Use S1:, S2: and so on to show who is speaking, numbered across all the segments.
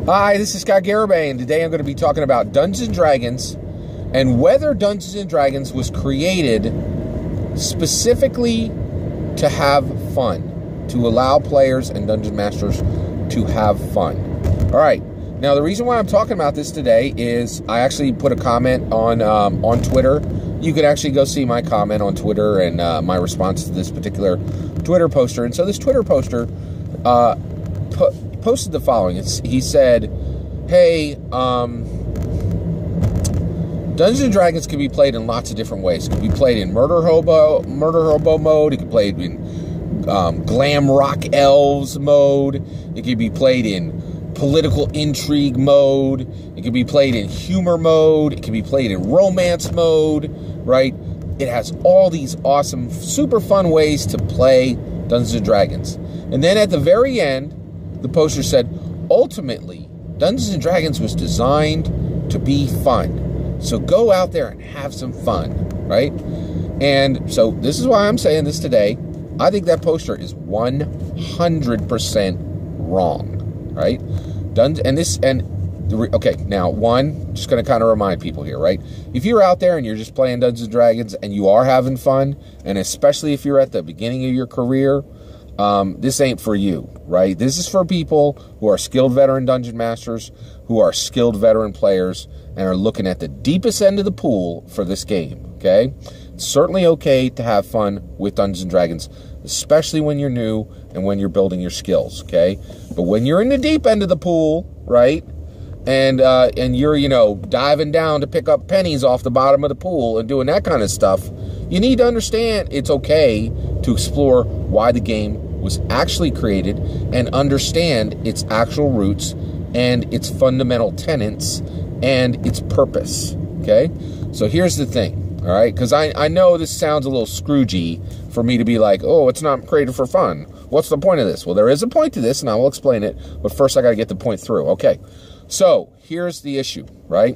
S1: Hi, this is Garibay, and today I'm going to be talking about Dungeons & Dragons and whether Dungeons & Dragons was created specifically to have fun, to allow players and Dungeon Masters to have fun. All right, now the reason why I'm talking about this today is I actually put a comment on Twitter. You could actually go see my comment on Twitter and my response to this particular Twitter poster. And so this Twitter poster posted the following. He said, hey, Dungeons & Dragons can be played in lots of different ways. It can be played in murder hobo mode. It can be played in glam rock elves mode. It can be played in political intrigue mode. It can be played in humor mode. It can be played in romance mode, right? It has all these awesome, super fun ways to play Dungeons & Dragons. And then at the very end, the poster said, ultimately, Dungeons & Dragons was designed to be fun. So go out there and have some fun, right? And so this is why I'm saying this today. I think that poster is 100% wrong, right? Okay, now just going to kind of remind people here, right? If you're out there and you're just playing Dungeons & Dragons and you are having fun, and especially if you're at the beginning of your career, this ain't for you, right? This is for people who are skilled veteran Dungeon Masters, who are skilled veteran players, and are looking at the deepest end of the pool for this game, okay? It's certainly okay to have fun with Dungeons & Dragons, especially when you're new and when you're building your skills, okay? But when you're in the deep end of the pool, right, and you're, diving down to pick up pennies off the bottom of the pool and doing that kind of stuff, you need to understand it's okay to explore why the game was actually created and understand its actual roots and its fundamental tenets and its purpose, okay? So here's the thing, all right? Because I know this sounds a little Scroogey for me to be like, oh, it's not created for fun. What's the point of this? Well, there is a point to this, and I will explain it, but first I got to get the point through, okay? So here's the issue, right?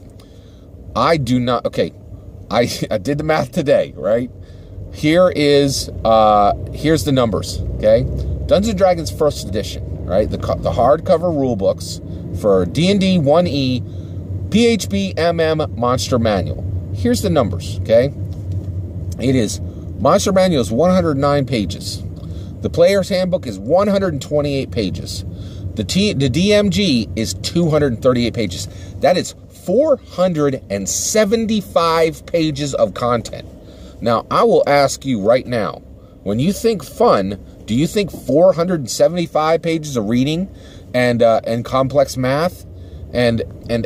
S1: I did the math today, right? Here's the numbers, okay? Dungeons & Dragons First Edition, right? The hardcover rule books for D&D 1E, PHB MM Monster Manual. Here's the numbers, okay? Monster Manual is 109 pages. The Player's Handbook is 128 pages. The DMG is 238 pages. That is 475 pages of content. Now, I will ask you right now, when you think fun, do you think 475 pages of reading and complex math and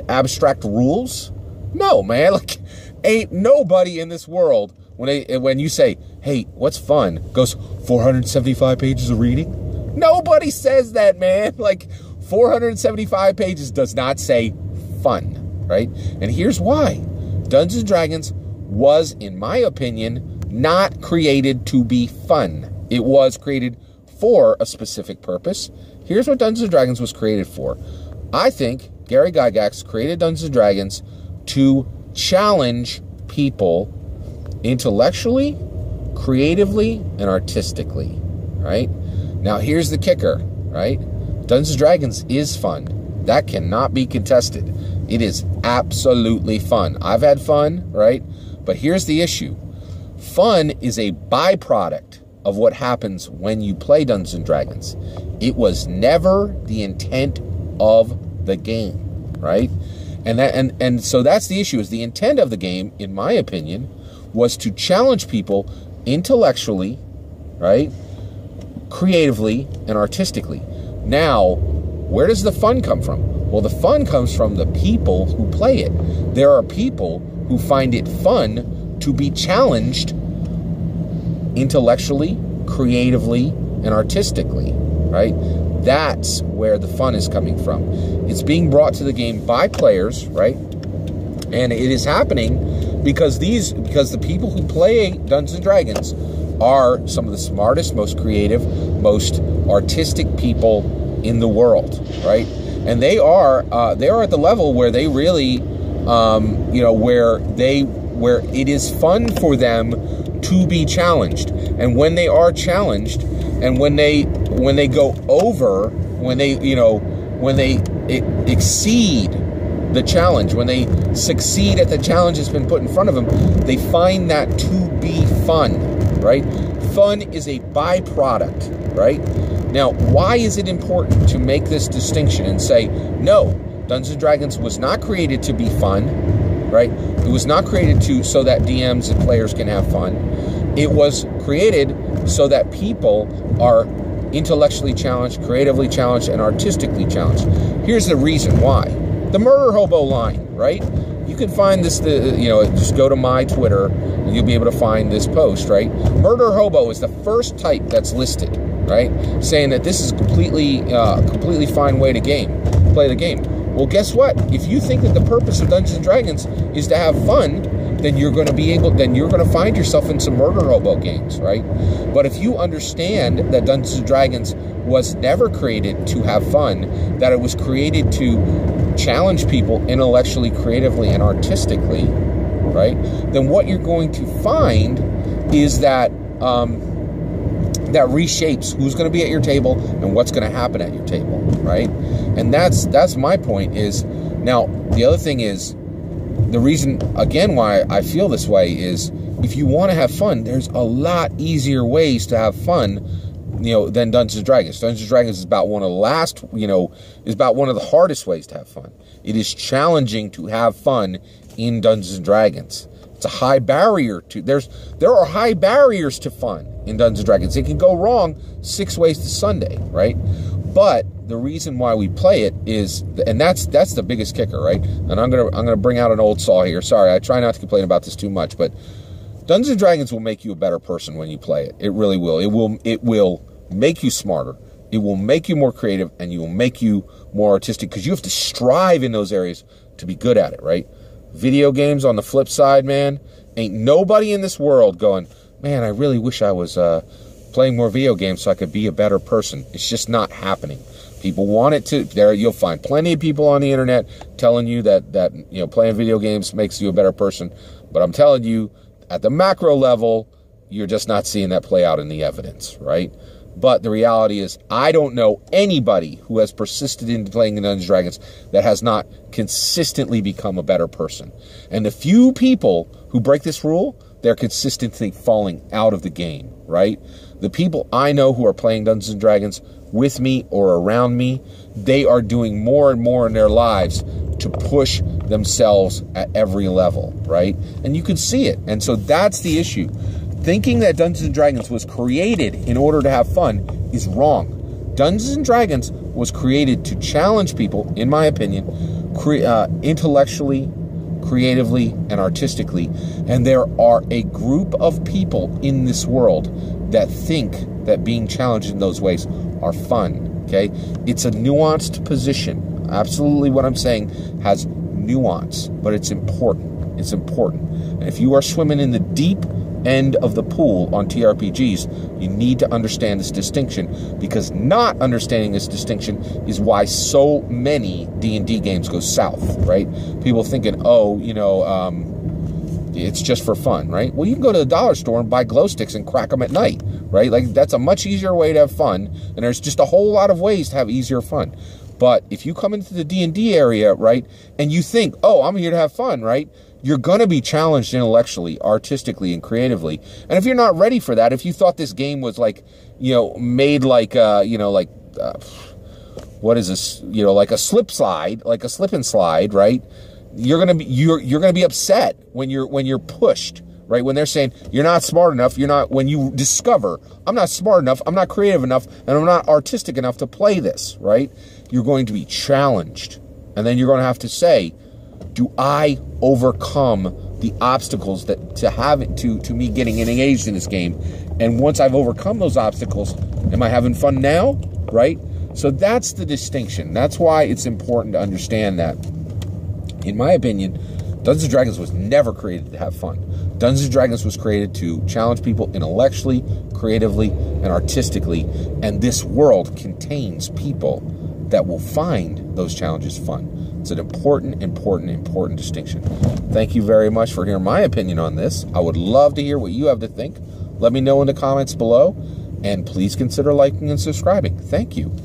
S1: abstract rules? No, man. Like, ain't nobody in this world when you say, "Hey, what's fun?" goes 475 pages of reading. Nobody says that, man. Like, 475 pages does not say fun, right? And here's why: Dungeons & Dragons was, in my opinion, not created to be fun. It was created for a specific purpose. Here's what Dungeons & Dragons was created for. I think Gary Gygax created Dungeons & Dragons to challenge people intellectually, creatively, and artistically, right? Now, here's the kicker, right? Dungeons & Dragons is fun. That cannot be contested. It is absolutely fun. I've had fun, right? But here's the issue. Fun is a byproduct of what happens when you play Dungeons & Dragons. It was never the intent of the game, right? And so that's the issue, is the intent of the game, in my opinion, was to challenge people intellectually, right, creatively, and artistically. Now, where does the fun come from? Well, the fun comes from the people who play it. There are people who find it fun to be challenged intellectually, creatively, and artistically, right? That's where the fun is coming from. It's being brought to the game by players, right? And it is happening because the people who play Dungeons & Dragons are some of the smartest, most creative, most artistic people in the world, right? And they are at the level where they really, where it is fun for them to be challenged. And when they are challenged, and when they go over, when they exceed the challenge, when they succeed at the challenge that's been put in front of them, they find that to be fun, right? Fun is a byproduct, right? Now, why is it important to make this distinction and say, no, Dungeons & Dragons was not created to be fun, right? It was not created so that DMs and players can have fun. It was created so that people are intellectually challenged, creatively challenged, and artistically challenged. Here's the reason why. The murder hobo line, right? You can find this, just go to my Twitter and you'll be able to find this post, right? Murder hobo is the first type that's listed, right? Saying that this is a completely fine way to play the game. Well, guess what? If you think that the purpose of Dungeons & Dragons is to have fun, then you're going to find yourself in some murder hobo games, right? But if you understand that Dungeons & Dragons was never created to have fun, that it was created to challenge people intellectually, creatively, and artistically, right? Then what you're going to find is that that reshapes who's going to be at your table and what's going to happen at your table, right? And that's my point. Is now the other thing is, the reason again why I feel this way is, if you want to have fun, there's a lot easier ways to have fun, than Dungeons & Dragons. Dungeons & Dragons is about one of the hardest ways to have fun. It is challenging to have fun in Dungeons & Dragons. It's a high barrier to, there are high barriers to fun in Dungeons & Dragons. It can go wrong 6 ways to Sunday, right? But the reason why we play it is, and that's the biggest kicker, right? And I'm gonna bring out an old saw here. Sorry, I try not to complain about this too much, but Dungeons & Dragons will make you a better person when you play it. It really will. It will make you smarter. It will make you more creative, and it will make you more artistic, because you have to strive in those areas to be good at it, right? Video games, on the flip side, man, ain't nobody in this world going, man, I really wish I was playing more video games so I could be a better person. It's just not happening. People want it to. You'll find plenty of people on the internet telling you that playing video games makes you a better person. But I'm telling you, at the macro level, you're just not seeing that play out in the evidence, right? But the reality is, I don't know anybody who has persisted in playing Dungeons & Dragons that has not consistently become a better person. And the few people who break this rule, they're consistently falling out of the game, right? The people I know who are playing Dungeons & Dragons with me or around me, they are doing more and more in their lives to push themselves at every level, right? And you can see it. And so that's the issue. Thinking that Dungeons & Dragons was created in order to have fun is wrong. Dungeons & Dragons was created to challenge people, in my opinion, intellectually, creatively, and artistically. And there are a group of people in this world that think that being challenged in those ways are fun, okay? It's a nuanced position. Absolutely, what I'm saying has nuance, but it's important. It's important. And if you are swimming in the deep end of the pool on TRPGs, you need to understand this distinction, because not understanding this distinction is why so many D&D games go south, right? People thinking, it's just for fun, right? Well, you can go to the dollar store and buy glow sticks and crack them at night, right? Like, that's a much easier way to have fun, and there's just a whole lot of ways to have easier fun. But if you come into the D&D area, right, and you think, oh, I'm here to have fun, right? You're going to be challenged intellectually, artistically, and creatively. And if you're not ready for that, if you thought this game was like, made like, what is this? Like a slip and slide, right? You're going to be upset when you're pushed, right? When they're saying you're not smart enough, when you discover I'm not smart enough, I'm not creative enough, and I'm not artistic enough to play this, right? You're going to be challenged. And then you're going to have to say, do I overcome the obstacles to me getting engaged in this game? And once I've overcome those obstacles, am I having fun now? Right? So that's the distinction. That's why it's important to understand that. In my opinion, Dungeons & Dragons was never created to have fun. Dungeons & Dragons was created to challenge people intellectually, creatively, and artistically. And this world contains people that will find those challenges fun. It's an important distinction. Thank you very much for hearing my opinion on this. I would love to hear what you have to think. Let me know in the comments below, and please consider liking and subscribing. Thank you.